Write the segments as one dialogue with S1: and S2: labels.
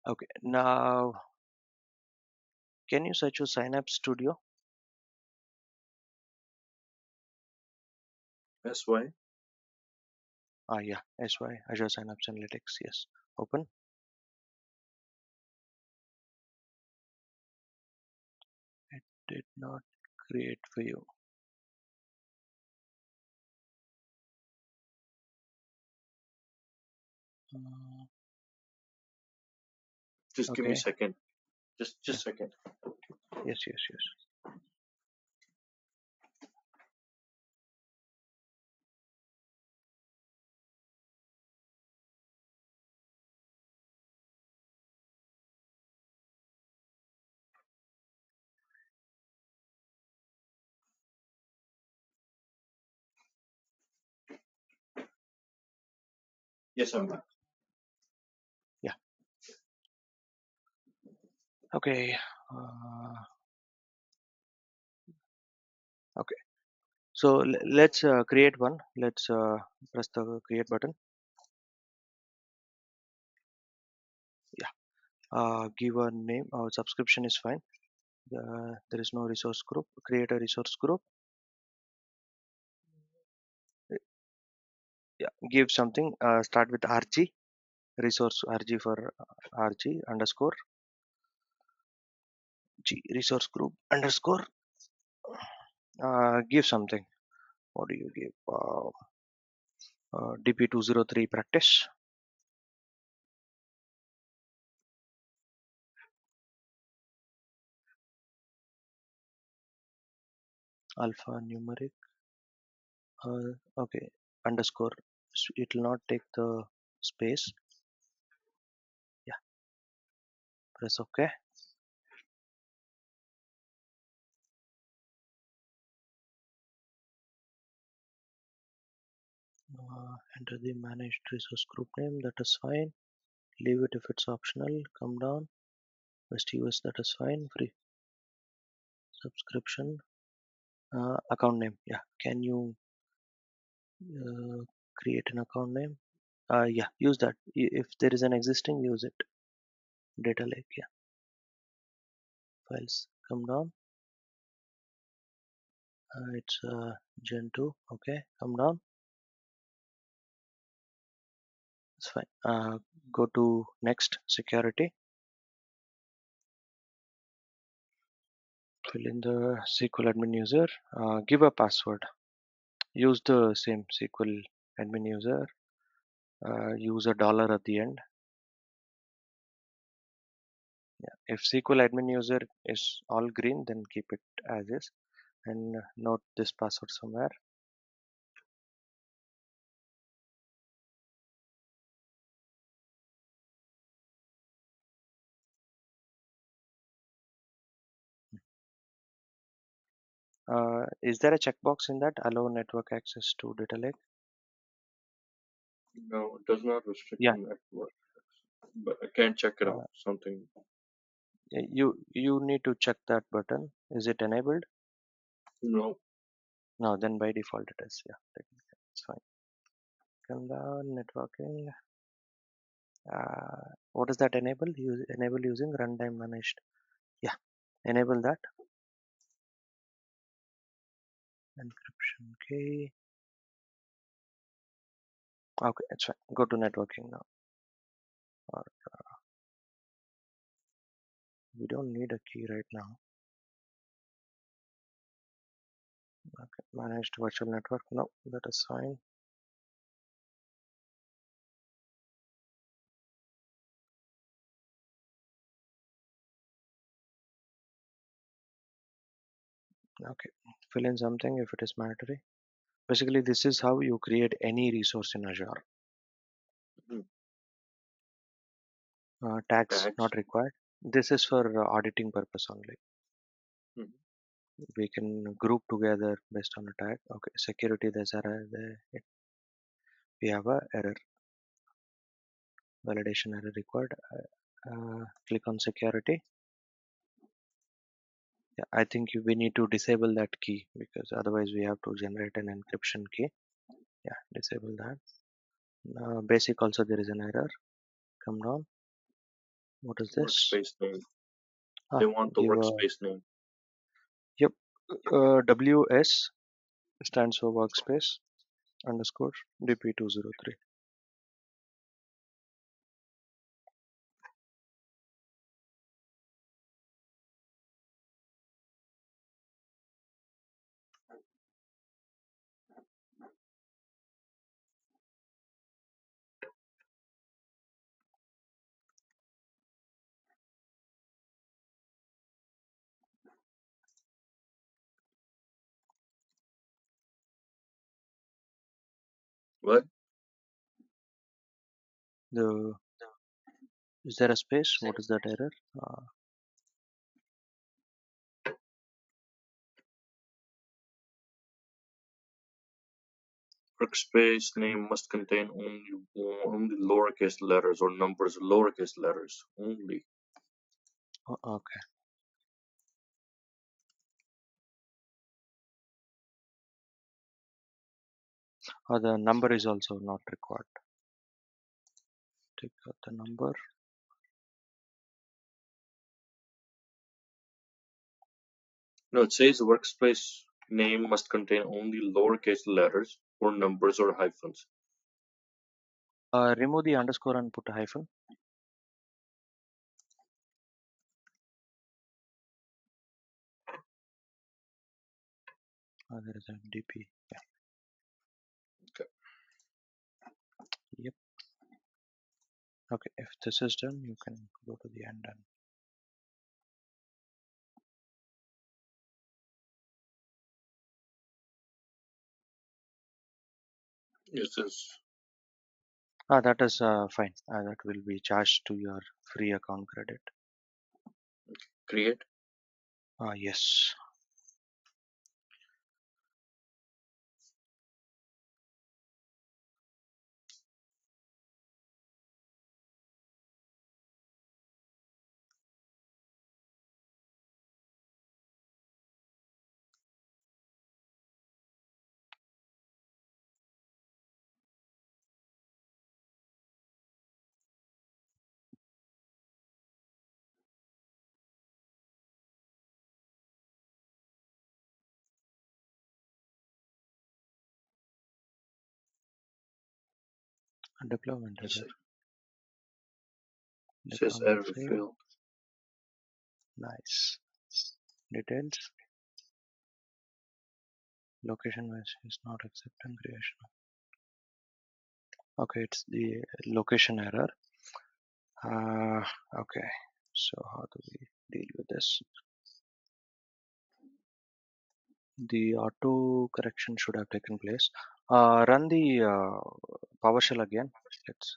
S1: Okay, now can you search your Synapse Studio?
S2: SY.
S1: Yeah, SY, Azure Synapse Analytics. Yes, open. It did not create for you. Uh,
S2: Just give me a
S1: okay,
S2: second. Just
S1: yeah,
S2: a second.
S1: yes, yes, yes.
S2: Yes, I'm back.
S1: Yeah, okay. Uh, okay, so let's create one. Let's press the create button. Yeah, give a name. Our subscription is fine. There is no resource group. Create a resource group. Yeah, give something. Start with RG. Resource RG for RG underscore G resource group underscore. Give something. What do you give? DP203 practice. Alpha numeric. Okay. Underscore. It will not take the space. Yeah. Press OK. Enter the managed resource group name. That is fine. Leave it if it's optional. Come down. West US. That is fine. Free subscription. Account name. Yeah. Can you uh, create an account name? Yeah. Use that. If there is an existing, use it. Data lake. Yeah. Files. Come down. It's Gen 2. Okay. Come down. It's fine. Go to next security. Fill in the SQL admin user. Give a password. Use the same SQL admin user. Use a dollar at the end. Yeah. If SQL admin user is all green, then keep it as is and note this password somewhere. Is there a checkbox in that? Allow network access to data lake?
S2: No, it does not restrict
S1: Yeah.
S2: the network, but I can check it out.
S1: Uh,
S2: Something.
S1: you need to check that button. Is it enabled?
S2: No,
S1: No, then by default it is. Yeah, technically it's fine. Come down, networking. What does that enable? Enable using runtime managed. Yeah, enable that. Encryption key. Okay, it's fine. Go to networking now. Or we don't need a key right now. Okay, managed virtual network. No, that is fine. Okay, fill in something if it is mandatory. Basically, this is how you create any resource in Azure.
S2: Mhm.
S1: Tags
S2: Tags.
S1: not required. This is for auditing purpose only.
S2: Mhm.
S1: We can group together based on a tag. Okay, security. There's error. We have a error. Validation error required. Click on security. Yeah, I think we need to disable that key because otherwise we have to generate an encryption key. Yeah, disable that. Basic also there is an error. Come down. What is this?
S2: Workspace name.
S1: Ah,
S2: They want the
S1: give a,
S2: workspace name.
S1: yep, WS stands for workspace underscore DP203.
S2: What?
S1: The Is there a space? What is that error?
S2: Workspace name must contain only lowercase letters or numbers lowercase letters only.
S1: Okay. The number is also not required. Take out the number.
S2: No, it says the workspace name must contain only lowercase letters or numbers or hyphens.
S1: Remove the underscore and put a hyphen. There is a DP.
S2: Okay.
S1: Yep. Okay. If this is done, you can go to the end and
S2: Yes, yes.
S1: that is fine. That will be charged to your free account credit.
S2: Create.
S1: Yes. Deployment
S2: It
S1: error.
S2: says
S1: Deployment
S2: error
S1: failed.
S2: failed.
S1: Nice. Details. Location match is not accepting creation. Okay, it's the location error. Okay. So how do we deal with this? The auto correction should have taken place. Run the PowerShell again. Let's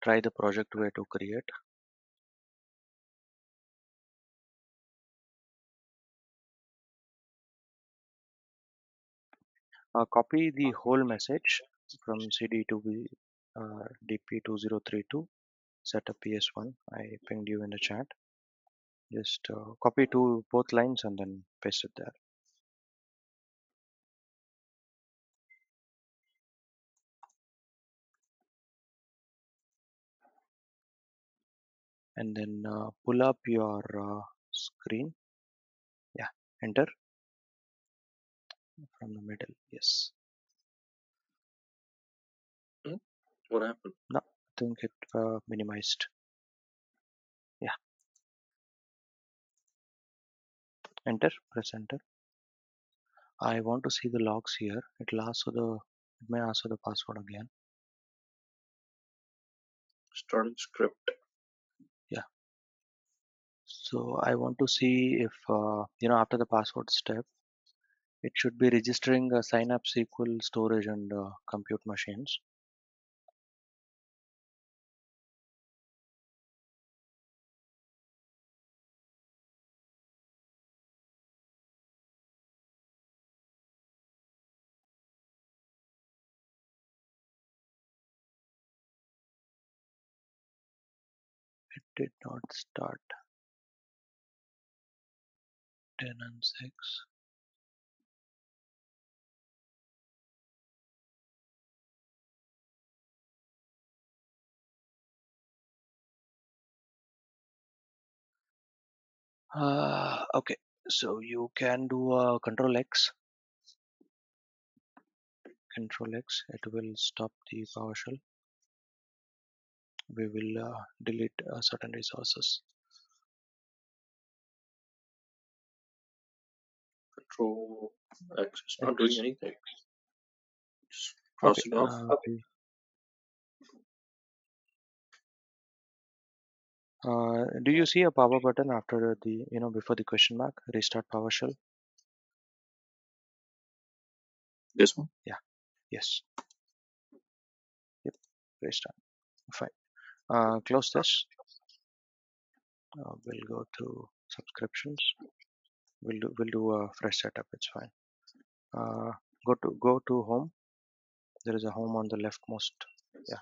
S1: try the project way to create. Copy the whole message from CD to DP2032. Set up PS1. I pinged you in the chat. Just copy to both lines and then paste it there. And then pull up your screen. Yeah, enter from the middle. Yes.
S2: Hmm? What happened?
S1: No, I think it minimized. Yeah, enter, press enter. I want to see the logs here. It may ask for the password again.
S2: Starting script.
S1: Yeah. So I want to see if after the password step, it should be registering Synapse SQL storage and compute machines. It did not start. 10 and 6. Okay, so you can do a Control X. It will stop the PowerShell. We will delete certain resources.
S2: Control X is not doing
S1: X.
S2: anything. Just
S1: Okay.
S2: cross it off.
S1: Do you see a power button after the before the question mark? Restart PowerShell.
S2: This one.
S1: Yeah. Yes. Yep. Restart. Fine. Close this. We'll go to subscriptions. We'll do a fresh setup. It's fine. Go to home. There is a home on the leftmost. Yeah.